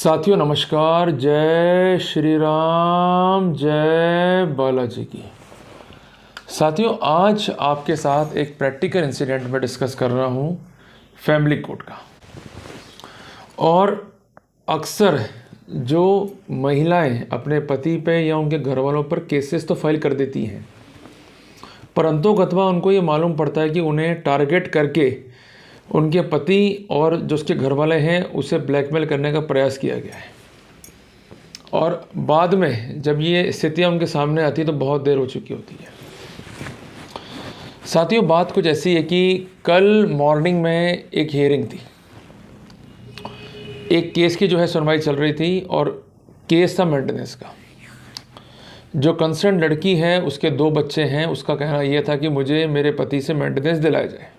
साथियों नमस्कार। जय श्री राम, जय बालाजी की। साथियों आज आपके साथ एक प्रैक्टिकल इंसिडेंट में डिस्कस कर रहा हूँ फैमिली कोर्ट का। और अक्सर जो महिलाएं अपने पति पे या उनके घर वालों पर केसेस तो फाइल कर देती हैं, परंतु अथवा उनको ये मालूम पड़ता है कि उन्हें टारगेट करके उनके पति और जो उसके घर वाले हैं उसे ब्लैकमेल करने का प्रयास किया गया है। और बाद में जब ये स्थितियाँ उनके सामने आती है तो बहुत देर हो चुकी होती है। साथियों बात कुछ ऐसी है कि कल मॉर्निंग में एक हियरिंग थी, एक केस की सुनवाई चल रही थी और केस था मेंटेनेंस का। जो कंसर्न लड़की है उसके 2 बच्चे हैं, उसका कहना यह था कि मुझे मेरे पति से मेंटेनेंस दिलाया जाए।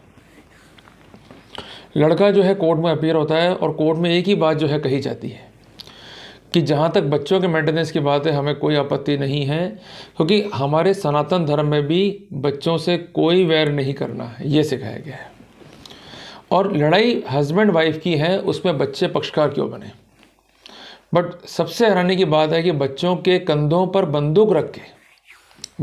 लड़का कोर्ट में अपीयर होता है और कोर्ट में एक ही बात कही जाती है कि जहाँ तक बच्चों के मेंटेनेंस की बात है हमें कोई आपत्ति नहीं है, क्योंकि हमारे सनातन धर्म में भी बच्चों से कोई वैर नहीं करना है, ये सिखाया गया है। और लड़ाई हस्बैंड वाइफ की है, उसमें बच्चे पक्षकार क्यों बने। बट सबसे हैरानी की बात है कि बच्चों के कंधों पर बंदूक रख के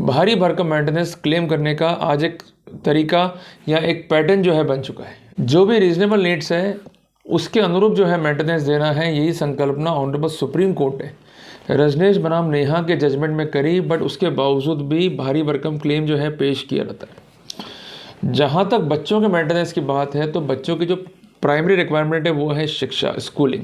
भारी भरकम मेंटेनेंस क्लेम करने का आज एक तरीका या एक पैटर्न बन चुका है। जो भी रीजनेबल नीड्स है उसके अनुरूप मेंटेनेंस देना है, यही संकल्पना ऑनरेबल सुप्रीम कोर्ट ने रजनीश बनाम नेहा के जजमेंट में करी। बट उसके बावजूद भी भारी भरकम क्लेम पेश किया जाता है। जहाँ तक बच्चों के मेंटेनेंस की बात है तो बच्चों की जो प्राइमरी रिक्वायरमेंट है वो है शिक्षा, स्कूलिंग।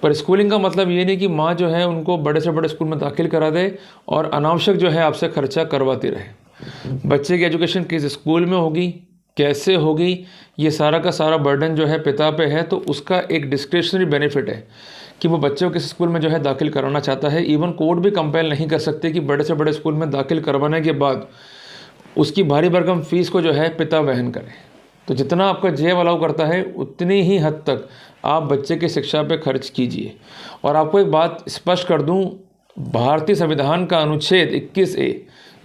पर स्कूलिंग का मतलब ये नहीं कि माँ उनको बड़े से बड़े स्कूल में दाखिल करा दे और अनावश्यक आपसे खर्चा करवाती रहे। बच्चे की एजुकेशन किस स्कूल में होगी, कैसे होगी, ये सारा का सारा बर्डन पिता पे है। तो उसका एक डिस्क्रिशनरी बेनिफिट है कि वो बच्चे को किस स्कूल में दाखिल कराना चाहता है। इवन कोर्ट भी कंपेल नहीं कर सकते कि बड़े से बड़े स्कूल में दाखिल करवाने के बाद उसकी भारी भरकम फीस को पिता वहन करे। तो जितना आपका जेब अलाउ करता है उतनी ही हद तक आप बच्चे की शिक्षा पे खर्च कीजिए। और आपको एक बात स्पष्ट कर दूं, भारतीय संविधान का अनुच्छेद 21A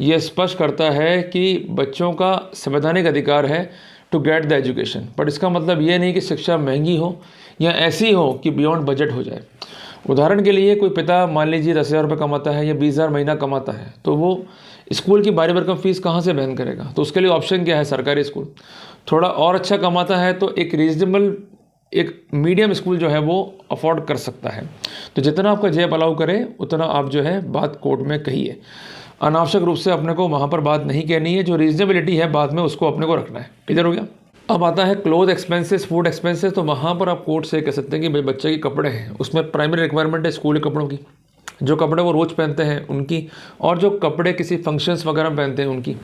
ये स्पष्ट करता है कि बच्चों का संवैधानिक अधिकार है to get the education. But इसका मतलब ये नहीं कि शिक्षा महंगी हो या ऐसी हो कि बियॉन्ड बजट हो जाए। उदाहरण के लिए कोई पिता मान लीजिए 10,000 रुपये कमाता है या 20,000 महीना कमाता है, तो वो स्कूल की भारी भरकम फीस कहाँ से वहन करेगा। तो उसके लिए ऑप्शन क्या है, सरकारी स्कूल। थोड़ा और अच्छा कमाता है तो एक रीजनेबल एक मीडियम स्कूल वो अफोर्ड कर सकता है। तो जितना आपका जेब अलाउ करे उतना आप बात कोर्ट में कहिए। अनावश्यक रूप से अपने को वहाँ पर बात नहीं कहनी है। जो रीजनेबिलिटी है बाद में उसको अपने को रखना है। क्लियर हो गया। अब आता है क्लोथ एक्सपेंसेस, फूड एक्सपेंसेस। तो वहाँ पर आप कोर्ट से कह सकते हैं कि भाई बच्चे के कपड़े हैं, उसमें प्राइमरी रिक्वायरमेंट है स्कूल के कपड़ों की, जो कपड़े वो रोज़ पहनते हैं उनकी, और जो कपड़े किसी फंक्शंस वगैरह में पहनते हैं उनकी।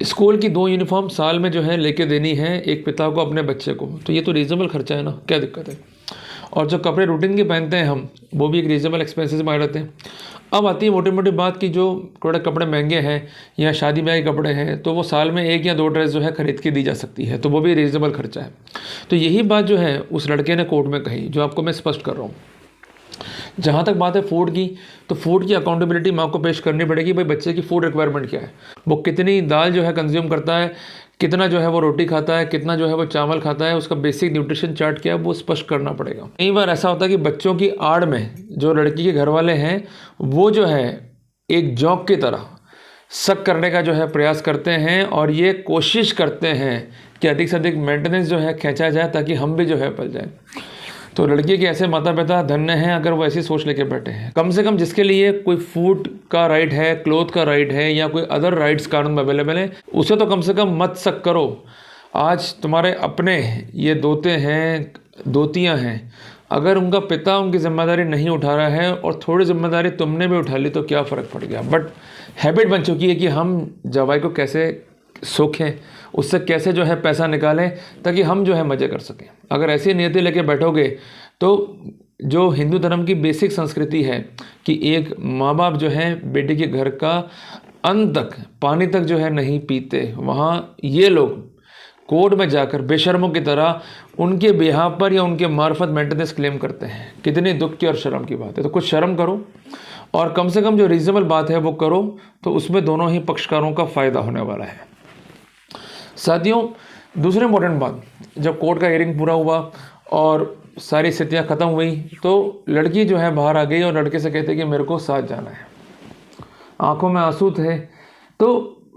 स्कूल की 2 यूनिफॉर्म साल में लेके देनी है एक पिता को अपने बच्चे को। तो ये तो रीजनेबल खर्चा है ना, क्या दिक्कत है। और जो कपड़े रूटीन के पहनते हैं हम, वो भी एक रीजनेबल एक्सपेंसेस में आ जाते हैं। अब आती है मोटी मोटी बात कि जो थोड़े कपड़े महंगे हैं या शादी ब्याह के कपड़े हैं तो वो साल में 1 या 2 ड्रेस खरीद के दी जा सकती है, तो वो भी रीजनेबल खर्चा है। तो यही बात उस लड़के ने कोर्ट में कही, जो आपको मैं स्पष्ट कर रहा हूँ। जहाँ तक बात है फूड की, तो फूड की अकाउंटेबिलिटी माँ को पेश करनी पड़ेगी। भाई बच्चे की फूड रिक्वायरमेंट क्या है, वो कितनी दाल कंज्यूम करता है, कितना वो रोटी खाता है, कितना वो चावल खाता है, उसका बेसिक न्यूट्रिशन चार्ट क्या है वो स्पष्ट करना पड़ेगा। कई बार ऐसा होता है कि बच्चों की आड़ में जो लड़की के घर वाले हैं वो एक जॉक की तरह शक करने का प्रयास करते हैं और ये कोशिश करते हैं कि अधिक से अधिक मेंटेनेंस खींचा जाए ताकि हम भी पल जाए। तो लड़की के ऐसे माता पिता धन्य हैं अगर वो ऐसी सोच लेके बैठे हैं। कम से कम जिसके लिए कोई फूड का राइट है, क्लोथ का राइट है या कोई अदर राइट्स कानून में अवेलेबल है, उसे तो कम से कम मत शक करो। आज तुम्हारे अपने ये दोते हैं, दोतियां हैं, अगर उनका पिता उनकी जिम्मेदारी नहीं उठा रहा है और थोड़ी जिम्मेदारी तुमने भी उठा ली तो क्या फ़र्क पड़ गया। बट हैबिट बन चुकी है कि हम जवाई को कैसे सोखें, उससे कैसे पैसा निकालें ताकि हम मज़े कर सकें। अगर ऐसी नियति लेके बैठोगे तो जो हिंदू धर्म की बेसिक संस्कृति है कि एक माँ बाप बेटे के घर का अन्न तक, पानी तक नहीं पीते, वहाँ ये लोग कोर्ट में जाकर बेशर्मों की तरह उनके बिहाफ पर या उनके मार्फत मेंटेनेंस क्लेम करते हैं। कितनी दुख की और शर्म की बात है। तो कुछ शर्म करो और कम से कम जो रीजनेबल बात है वो करो, तो उसमें दोनों ही पक्षकारों का फ़ायदा होने वाला है। साथियों दूसरी इंपॉर्टेंट बात, जब कोर्ट का हियरिंग पूरा हुआ और सारी स्थितियाँ ख़त्म हुई तो लड़की जो है बाहर आ गई और लड़के से कहते कि मेरे को साथ जाना है। आंखों में आंसू थे। तो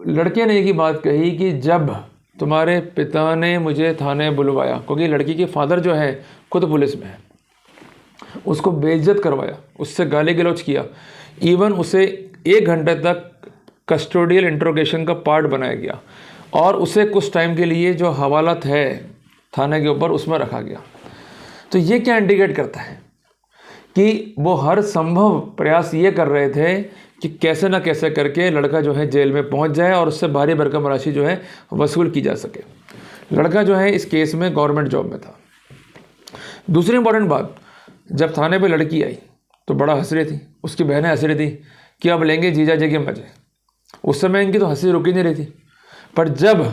लड़के ने एक ही बात कही कि जब तुम्हारे पिता ने मुझे थाने बुलवाया, क्योंकि लड़की के फादर जो है खुद पुलिस में है, उसको बेइज्जत करवाया, उससे गाली गलौज किया, इवन उसे 1 घंटे तक कस्टोडियल इंट्रोगेशन का पार्ट बनाया गया और उसे कुछ टाइम के लिए जो हवालात है थाने के ऊपर उसमें रखा गया। तो ये क्या इंडिकेट करता है कि वो हर संभव प्रयास ये कर रहे थे कि कैसे ना कैसे करके लड़का जो है जेल में पहुंच जाए और उससे भारी भरकम राशि जो है वसूल की जा सके। लड़का जो है इस केस में गवर्नमेंट जॉब में था। दूसरी इंपॉर्टेंट बात, जब थाने पे लड़की आई तो बड़ा हंस रही थी, उसकी बहनें हंस रही थी कि अब लेंगे जीजा जी के मजे। उस समय इनकी तो हंसी रुकी नहीं रही थी। पर जब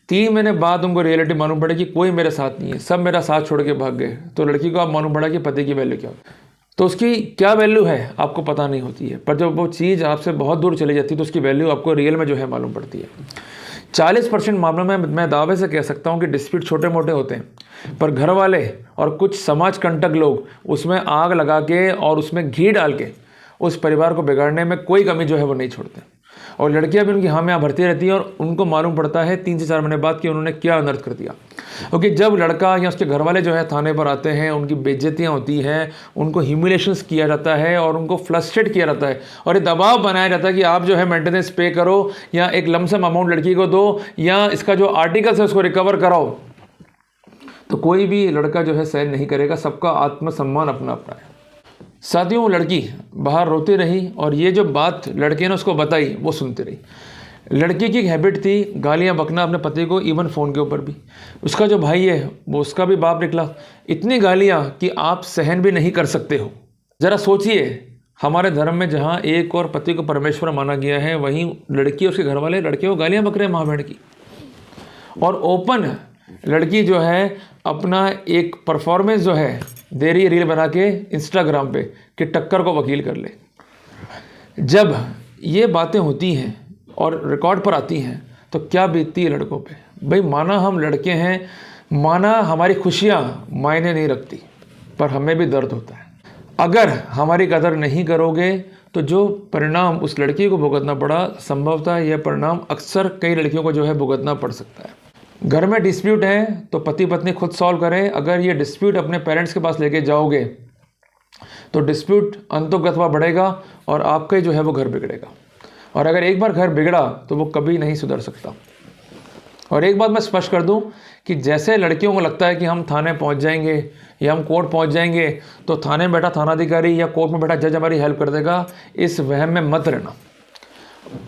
3 महीने बाद उनको रियलिटी मालूम पड़ा कि कोई मेरे साथ नहीं है, सब मेरा साथ छोड़ के भाग गए, तो लड़की को अब मालूम पड़ा कि पति की वैल्यू क्या होती है। तो उसकी क्या वैल्यू है आपको पता नहीं होती है, पर जब वो चीज़ आपसे बहुत दूर चली जाती है तो उसकी वैल्यू आपको रियल में जो है मालूम पड़ती है। 40% मामलों में मैं दावे से कह सकता हूँ कि डिस्प्यूट छोटे मोटे होते हैं, पर घर वाले और कुछ समाज कंटक लोग उसमें आग लगा के और उसमें घी डाल के उस परिवार को बिगाड़ने में कोई कमी जो है वो नहीं छोड़ते। और लड़कियां भी उनकी हाँ में भरती रहती हैं और उनको मालूम पड़ता है 3 से 4 महीने बाद कि उन्होंने क्या अनर्थ कर दिया। क्योंकि जब लड़का या उसके घर वाले जो है थाने पर आते हैं, उनकी बेइज्जतियाँ होती हैं, उनको ह्यूमिलेशंस किया जाता है और उनको फ्लस्ट्रेट किया जाता है और ये दबाव बनाया जाता है कि आप जो है मेंटेनेंस पे करो या एक लमसम अमाउंट लड़की को दो या इसका जो आर्टिकल्स है उसको रिकवर कराओ, तो कोई भी लड़का जो है सहन नहीं करेगा। सबका आत्मसम्मान अपना अपना है। साथियों, लड़की बाहर रोती रही और ये जो बात लड़के ने उसको बताई वो सुनती रही। लड़की की हैबिट थी गालियां बकना अपने पति को, इवन फ़ोन के ऊपर भी। उसका जो भाई है वो उसका भी बाप निकला। इतनी गालियां कि आप सहन भी नहीं कर सकते हो। ज़रा सोचिए, हमारे धर्म में जहाँ एक और पति को परमेश्वर माना गया है, वहीं लड़की और उसके घर वाले लड़के को गालियाँ बक रहे हैं माँ बहन की। और ओपन लड़की जो है अपना एक परफॉर्मेंस जो है दे रही है रील बना के इंस्टाग्राम पे कि टक्कर को वकील कर ले। जब ये बातें होती हैं और रिकॉर्ड पर आती हैं तो क्या बीतती है लड़कों पे। भाई माना हम लड़के हैं, माना हमारी खुशियाँ मायने नहीं रखती, पर हमें भी दर्द होता है। अगर हमारी कदर नहीं करोगे तो जो परिणाम उस लड़की को भुगतना पड़ा, संभवतः यह परिणाम अक्सर कई लड़कियों को जो है भुगतना पड़ सकता है। घर में डिस्प्यूट है तो पति पत्नी खुद सॉल्व करें। अगर ये डिस्प्यूट अपने पेरेंट्स के पास लेके जाओगे तो डिस्प्यूट अंतोगत्वा बढ़ेगा और आपका जो है वो घर बिगड़ेगा। और अगर एक बार घर बिगड़ा तो वो कभी नहीं सुधर सकता। और एक बात मैं स्पष्ट कर दूं कि जैसे लड़कियों को लगता है कि हम थाने पहुंच जाएंगे या हम कोर्ट पहुंच जाएंगे तो थाने में बैठा थानाधिकारी या कोर्ट में बैठा जज हमारी हेल्प कर देगा, इस वहम में मत रहना।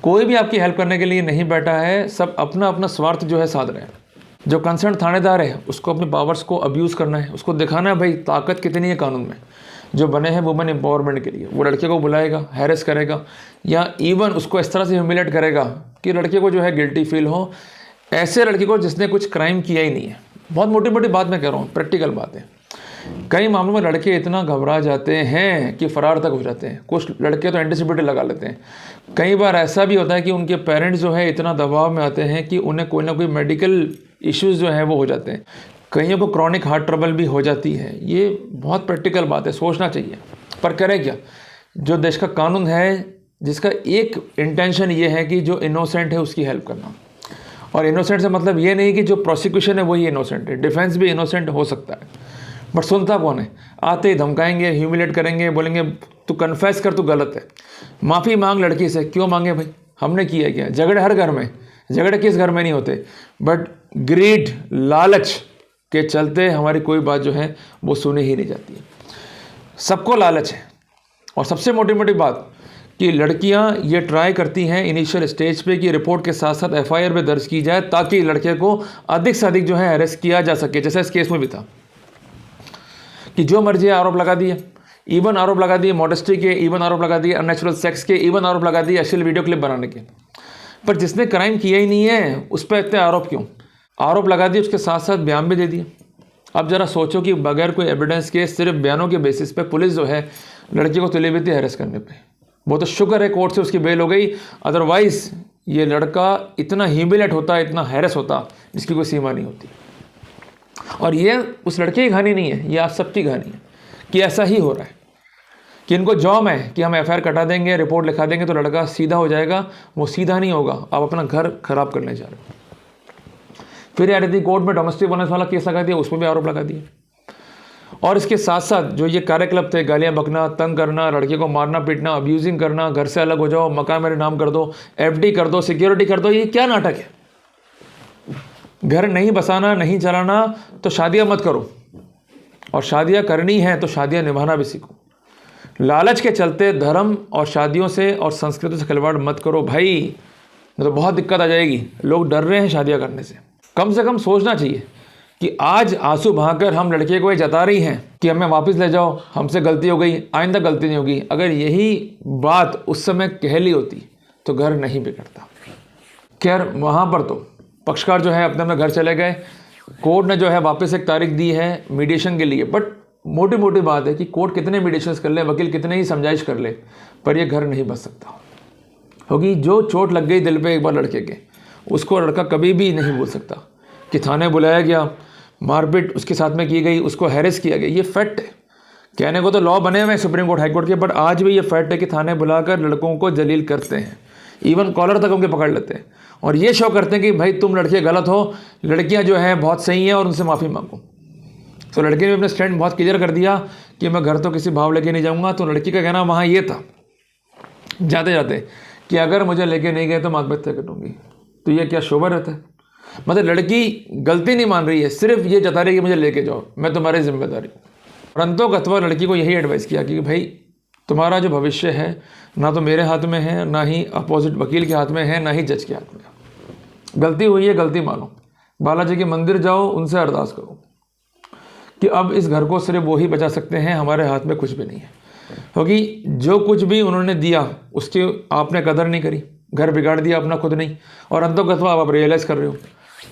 कोई भी आपकी हेल्प करने के लिए नहीं बैठा है। सब अपना अपना स्वार्थ जो है साध रहे हैं। जो कंसर्न थानेदार है उसको अपनी पावर्स को अब्यूज़ करना है, उसको दिखाना है भाई ताकत कितनी है कानून में। जो बने हैं वुमेन एम्पावरमेंट के लिए, वो लड़के को बुलाएगा, हैरेस करेगा या इवन उसको इस तरह से ह्यूमिलेट करेगा कि लड़के को जो है गिल्टी फील हो। ऐसे लड़के को जिसने कुछ क्राइम किया ही नहीं है। बहुत मोटी मोटी बात मैं कह रहा हूँ, प्रैक्टिकल बात है। कई मामलों में लड़के इतना घबरा जाते हैं कि फरार तक हो जाते हैं। कुछ लड़के तो एंटीसिपेटरी लगा लेते हैं। कई बार ऐसा भी होता है कि उनके पेरेंट्स जो है इतना दबाव में आते हैं कि उन्हें कोई ना कोई मेडिकल इश्यूज़ जो हैं वो हो जाते हैं। कईयों को क्रॉनिक हार्ट ट्रबल भी हो जाती है। ये बहुत प्रैक्टिकल बात है, सोचना चाहिए। पर करें क्या? जो देश का कानून है जिसका एक इंटेंशन ये है कि जो इनोसेंट है उसकी हेल्प करना। और इनोसेंट से मतलब ये नहीं कि जो प्रोसिक्यूशन है वही इनोसेंट है, डिफेंस भी इनोसेंट हो सकता है। बट सुनता कौन है? आते ही धमकाएंगे, ह्यूमिलेट करेंगे, बोलेंगे तू कन्फेस कर, तू गलत है, माफ़ी मांग लड़की से। क्यों मांगे भाई? हमने किया क्या? झगड़े हर घर में, झगड़े किस घर में नहीं होते, बट ग्रीड, लालच के चलते हमारी कोई बात जो है वो सुनी ही नहीं जाती है। सबको लालच है। और सबसे मोटी मोटी बात कि लड़कियां ये ट्राई करती हैं इनिशियल स्टेज पे कि रिपोर्ट के साथ साथ एफआईआर भी दर्ज की जाए ताकि लड़के को अधिक से अधिक जो है अरेस्ट किया जा सके। जैसे इस केस में भी था कि जो मर्जी आरोप लगा दिए, इवन आरोप लगा दिए मॉडेस्टी के, इवन आरोप लगा दिए अननेचुरल सेक्स के, इवन आरोप लगा दिए अश्लील वीडियो क्लिप बनाने के। पर जिसने क्राइम किया ही नहीं है उस पर इतने आरोप क्यों? आरोप लगा दिए, उसके साथ साथ बयान भी दे दिए। अब जरा सोचो कि बगैर कोई एविडेंस के सिर्फ बयानों के बेसिस पे पुलिस जो है लड़की को तुली हुई थी हैरेस करने पे। वो तो शुक्र है कोर्ट से उसकी बेल हो गई, अदरवाइज ये लड़का इतना ह्यूमिलेट होता, इतना हैरेस होता जिसकी कोई सीमा नहीं होती। और ये उस लड़के की कहानी नहीं है, ये आप सबकी कहानी है कि ऐसा ही हो रहा है कि इनको जॉब है कि हम एफआईआर कटा देंगे, रिपोर्ट लिखा देंगे तो लड़का सीधा हो जाएगा। वो सीधा नहीं होगा, आप अपना घर खराब करने जा रहे हो। फिर यार यदि कोर्ट में डोमेस्टिक वायलेंस वाला केस लगा दिया, उस पर भी आरोप लगा दिए। और इसके साथ साथ जो ये कार्यकलाप थे, गालियाँ बकना, तंग करना, लड़के को मारना पीटना, अब्यूजिंग करना, घर से अलग हो जाओ, मकान मेरे नाम कर दो, एफडी कर दो, सिक्योरिटी कर दो, ये क्या नाटक है? घर नहीं बसाना, नहीं चलाना तो शादियाँ मत करो, और शादियाँ करनी है तो शादियाँ निभाना भी सीखो। लालच के चलते धर्म और शादियों से और संस्कृति से खिलवाड़ मत करो भाई, नहीं तो बहुत दिक्कत आ जाएगी। लोग डर रहे हैं शादियाँ करने से कम सोचना चाहिए कि आज आंसू बहाकर हम लड़के को ये जता रही हैं कि हमें वापस ले जाओ, हमसे गलती हो गई, आइंदा गलती नहीं होगी। अगर यही बात उस समय कह ली होती तो घर नहीं बिगड़ता। खैर वहाँ पर तो पक्षकार जो है अपने अपने घर चले गए। कोर्ट ने जो है वापस एक तारीख दी है मीडिएशन के लिए, बट मोटी बात है कि कोर्ट कितने मीडिएशंस कर ले, वकील कितने ही समझाइश कर ले, पर ये घर नहीं बच सकता। क्योंकि जो चोट लग गई दिल पे एक बार लड़के के, उसको लड़का कभी भी नहीं भूल सकता कि थाने बुलाया गया, मारपीट उसके साथ में की गई, उसको हैरेस किया गया। ये फैक्ट है। कहने को तो लॉ बने हुए हैं सुप्रीम कोर्ट, हाई कोर्ट के, बट आज भी ये फैक्ट है कि थाने बुलाकर लड़कों को जलील करते हैं, इवन कॉलर तक उनके पकड़ लेते हैं और ये शो करते हैं कि भाई तुम लड़के गलत हो, लड़कियां जो हैं बहुत सही हैं और उनसे माफ़ी मांगो। तो लड़के ने अपने स्टैंड बहुत क्लियर कर दिया कि मैं घर तो किसी भाव लेके नहीं जाऊँगा। तो लड़की का कहना वहाँ ये था जाते जाते कि अगर मुझे लेके नहीं गए तो मैं आत्महत्या कर लूँगी। तो ये क्या शोभा रहता है? मतलब लड़की गलती नहीं मान रही है, सिर्फ ये जता रही है कि मुझे लेके जाओ, मैं तुम्हारी जिम्मेदारी। परंतु कथवा लड़की को यही एडवाइस किया कि भाई तुम्हारा जो भविष्य है ना तो मेरे हाथ में है, ना ही अपोजिट वकील के हाथ में है, ना ही जज के हाथ में है। गलती हुई है, गलती मानो, बालाजी के मंदिर जाओ, उनसे अरदास करो कि अब इस घर को सिर्फ वो ही बचा सकते हैं, हमारे हाथ में कुछ भी नहीं है। क्योंकि जो कुछ भी उन्होंने दिया उसकी आपने कदर नहीं करी, घर बिगाड़ दिया अपना खुद नहीं, और अंतोगत्वा आप रियलाइज़ कर रहे हो।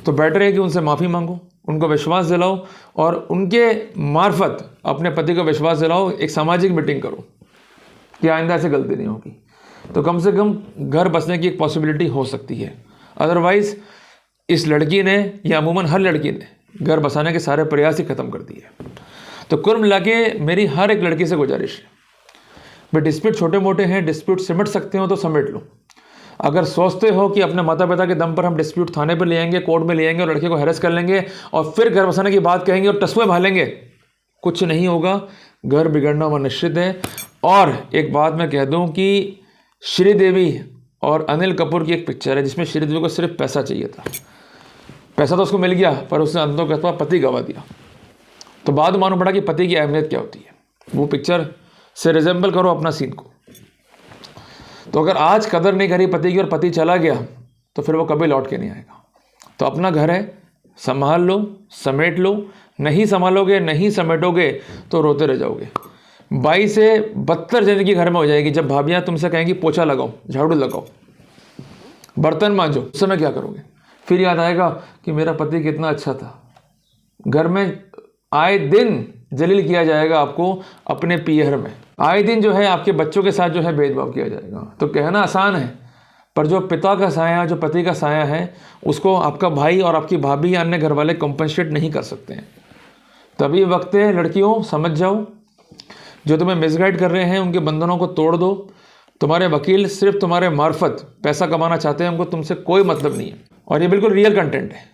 तो बेटर है कि उनसे माफ़ी मांगो, उनको विश्वास दिलाओ और उनके मार्फत अपने पति को विश्वास दिलाओ। एक सामाजिक मीटिंग करो कि आइंदा ऐसे गलती नहीं होगी, तो कम से कम घर बसने की एक पॉसिबिलिटी हो सकती है। अदरवाइज़ इस लड़की ने या अमूमन हर लड़की ने घर बसाने के सारे प्रयास ही ख़त्म कर दिए। तो कुल मिला के मेरी हर एक लड़की से गुजारिश है, भाई डिस्प्यूट छोटे मोटे हैं, डिस्प्यूट सिमट सकते हो तो समेट लो। अगर सोचते हो कि अपने माता पिता के दम पर हम डिस्प्यूट थाने पर ले आएंगे, कोर्ट में ले आएंगे और लड़के को हैरेस कर लेंगे और फिर घर बसाने की बात कहेंगे और टसुए भालेंगे, कुछ नहीं होगा। घर बिगड़ना वह निश्चित है। और एक बात मैं कह दूं कि श्रीदेवी और अनिल कपूर की एक पिक्चर है जिसमें श्रीदेवी को सिर्फ पैसा चाहिए था, पैसा तो उसको मिल गया पर उसने अंतों पति गंवा दिया। तो बाद मालूम पड़ा कि पति की अहमियत क्या होती है। वो पिक्चर से रिजेंबल करो अपना सीन को। तो अगर आज कदर नहीं करी पति की और पति चला गया तो फिर वो कभी लौट के नहीं आएगा। तो अपना घर है, संभाल लो, समेट लो। नहीं संभालोगे, नहीं समेटोगे तो रोते रह जाओगे। 22 से 72 जिंदगी घर में हो जाएगी जब भाभियाँ तुमसे कहेंगी पोछा लगाओ, झाड़ू लगाओ, बर्तन मांजो। उस समय क्या करोगे? फिर याद आएगा कि मेरा पति कितना अच्छा था। घर में आए दिन जलील किया जाएगा आपको अपने पीहर में, आए दिन जो है आपके बच्चों के साथ जो है भेदभाव किया जाएगा। तो कहना आसान है पर जो पिता का साया, जो पति का साया है, उसको आपका भाई और आपकी भाभी या अन्य घर वाले कॉम्पनसेट नहीं कर सकते हैं। तभी वक्त है लड़कियों, समझ जाओ, जो तुम्हें मिसगाइड कर रहे हैं उनके बंधनों को तोड़ दो। तुम्हारे वकील सिर्फ तुम्हारे मार्फत पैसा कमाना चाहते हैं, उनको तुमसे कोई मतलब नहीं है। और ये बिल्कुल रियल कंटेंट है।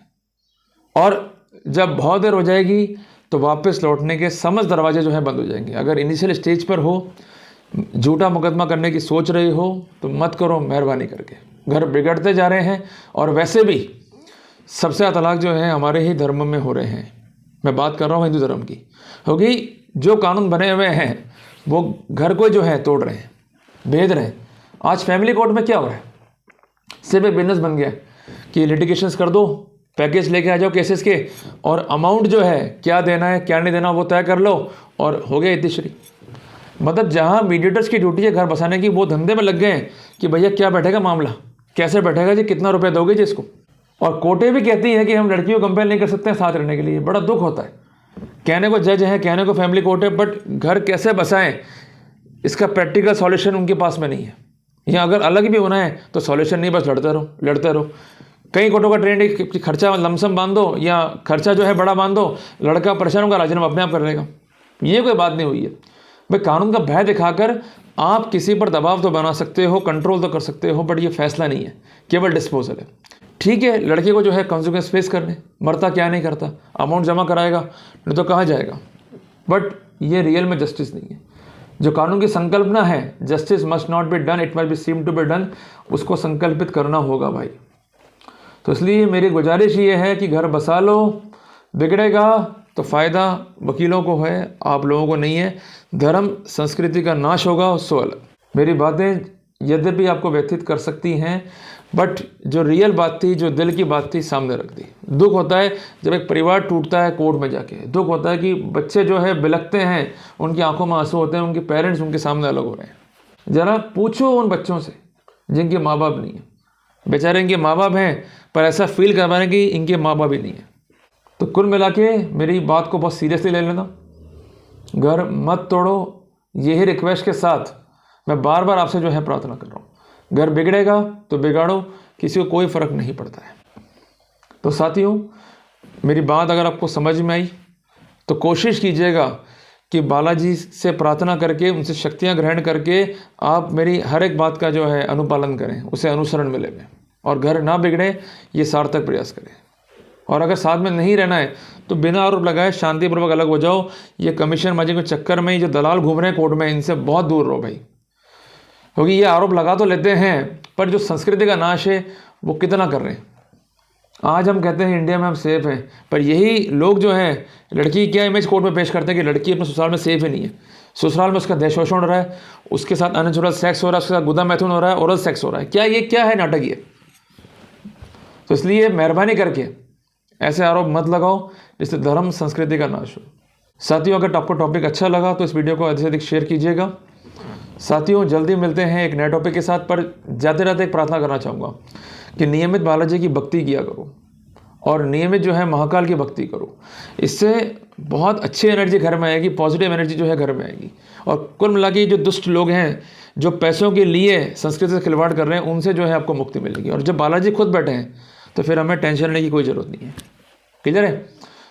और जब बहुत देर हो जाएगी तो वापस लौटने के समस्त दरवाजे जो है बंद हो जाएंगे। अगर इनिशियल स्टेज पर हो, झूठा मुकदमा करने की सोच रही हो तो मत करो मेहरबानी करके। घर बिगड़ते जा रहे हैं और वैसे भी सबसे ज़्यादा तलाक जो है हमारे ही धर्म में हो रहे हैं। मैं बात कर रहा हूँ हिंदू धर्म की, क्योंकि जो कानून बने हुए हैं वो घर को जो है तोड़ रहे हैं, भेद रहे हैं। आज फैमिली कोर्ट में क्या हो रहा है? सिर्फ एक बिजनेस बन गया कि लिटिगेशंस कर दो, पैकेज लेके आ जाओ केसेस के, और अमाउंट जो है क्या देना है क्या नहीं देना वो तय कर लो और हो गया इतिश्री। मतलब जहाँ मीडिएटर्स की ड्यूटी है घर बसाने की, वो धंधे में लग गए हैं कि भैया क्या बैठेगा मामला, कैसे बैठेगा जी, कितना रुपये दोगे जी इसको। और कोर्टें भी कहती हैं कि हम लड़कियों को कंपेल नहीं कर सकते हैं साथ रहने के लिए। बड़ा दुख होता है। कहने को जज है, कहने को फैमिली कोर्ट है, बट घर कैसे बसाएं इसका प्रैक्टिकल सॉल्यूशन उनके पास में नहीं है। या अगर अलग भी होना है तो सॉल्यूशन नहीं, बस लड़ते रहो लड़ते रहो। कई कोटों का ट्रेंड है कि खर्चा लमसम बांध दो या खर्चा जो है बड़ा बांध दो, लड़का परेशान होगा, राजीनामा अपने आप कर लेगा। ये कोई बात नहीं हुई है भाई। कानून का भय दिखाकर आप किसी पर दबाव तो बना सकते हो, कंट्रोल तो कर सकते हो, बट ये फैसला नहीं है, केवल डिस्पोजल है। ठीक है, लड़के को जो है कॉन्सिक्वेंस फेस करने, मरता क्या नहीं करता, अमाउंट जमा कराएगा, नहीं तो कहाँ जाएगा। बट ये रियल में जस्टिस नहीं है। जो कानून की संकल्पना है, justice must not be done, it must be seem to be done, उसको संकल्पित करना होगा भाई। तो इसलिए मेरी गुजारिश ये है कि घर बसा लो, बिगड़ेगा तो फ़ायदा वकीलों को है, आप लोगों को नहीं है। धर्म संस्कृति का नाश होगा, उससे अलग। मेरी बातें यद्यपि आपको व्यथित कर सकती हैं, बट जो रियल बात थी, जो दिल की बात थी, सामने रख दी। दुख होता है जब एक परिवार टूटता है कोर्ट में जाके, दुख होता है कि बच्चे जो है बिलखते हैं, उनकी आंखों में आंसू होते हैं, उनके पेरेंट्स उनके सामने अलग हो रहे हैं। ज़रा पूछो उन बच्चों से जिनके माँ बाप नहीं है, बेचारे इनके माँ बाप हैं पर ऐसा फील करवा रहे हैं कि इनके माँ बाप ही नहीं है। तो कुल मिला के मेरी बात को बहुत सीरियसली ले लेना, घर मत तोड़ो। यही रिक्वेस्ट के साथ मैं बार बार आपसे जो है प्रार्थना कर रहा हूँ, घर बिगड़ेगा तो बिगाड़ो, किसी को कोई फ़र्क नहीं पड़ता है। तो साथियों, मेरी बात अगर आपको समझ में आई तो कोशिश कीजिएगा कि बालाजी से प्रार्थना करके, उनसे शक्तियाँ ग्रहण करके आप मेरी हर एक बात का जो है अनुपालन करें, उसे अनुसरण में लें और घर ना बिगड़े, ये सार्थक प्रयास करें। और अगर साथ में नहीं रहना है तो बिना आरोप लगाए शांतिपूर्वक अलग हो जाओ। ये कमीशन माजी के चक्कर में जो दलाल घूम रहे हैं कोर्ट में, इनसे बहुत दूर रहो भाई, क्योंकि ये आरोप लगा तो लेते हैं पर जो संस्कृति का नाश है वो कितना कर रहे हैं। आज हम कहते हैं इंडिया में हम सेफ हैं, पर यही लोग जो हैं लड़की की क्या इमेज कोर्ट में पेश करते हैं कि लड़की अपने ससुराल में सेफ ही नहीं है। ससुराल में उसका देह शोषण हो रहा है, उसके साथ अननेचुरल सेक्स हो रहा है, उसके साथ गुदा मैथुन हो रहा है, ओरल सेक्स हो रहा है। क्या है नाटक ये। तो इसलिए मेहरबानी करके ऐसे आरोप मत लगाओ जिससे धर्म संस्कृति का नाश हो। साथियों, अगर आपको टॉपिक अच्छा लगा तो इस वीडियो को अधिक से अधिक शेयर कीजिएगा। साथियों, जल्दी मिलते हैं एक नए टॉपिक के साथ, पर जाते जाते एक प्रार्थना करना चाहूँगा कि नियमित बालाजी की भक्ति किया करो और नियमित जो है महाकाल की भक्ति करो। इससे बहुत अच्छी एनर्जी घर में आएगी, पॉजिटिव एनर्जी जो है घर में आएगी। और कुल मिला के जो दुष्ट लोग हैं, जो पैसों के लिए संस्कृति से खिलवाड़ कर रहे हैं, उनसे जो है आपको मुक्ति मिलेगी। और जब बालाजी खुद बैठे हैं तो फिर हमें टेंशन लेने की कोई ज़रूरत नहीं है। क्लियर है?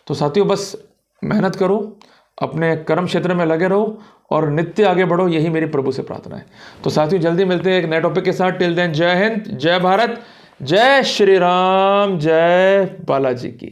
तो साथियों, बस मेहनत करो, अपने कर्म क्षेत्र में लगे रहो और नित्य आगे बढ़ो, यही मेरी प्रभु से प्रार्थना है। तो साथियों, जल्दी मिलते हैं एक नए टॉपिक के साथ। टिल देन, जय हिंद, जय भारत, जय श्री राम, जय बालाजी की।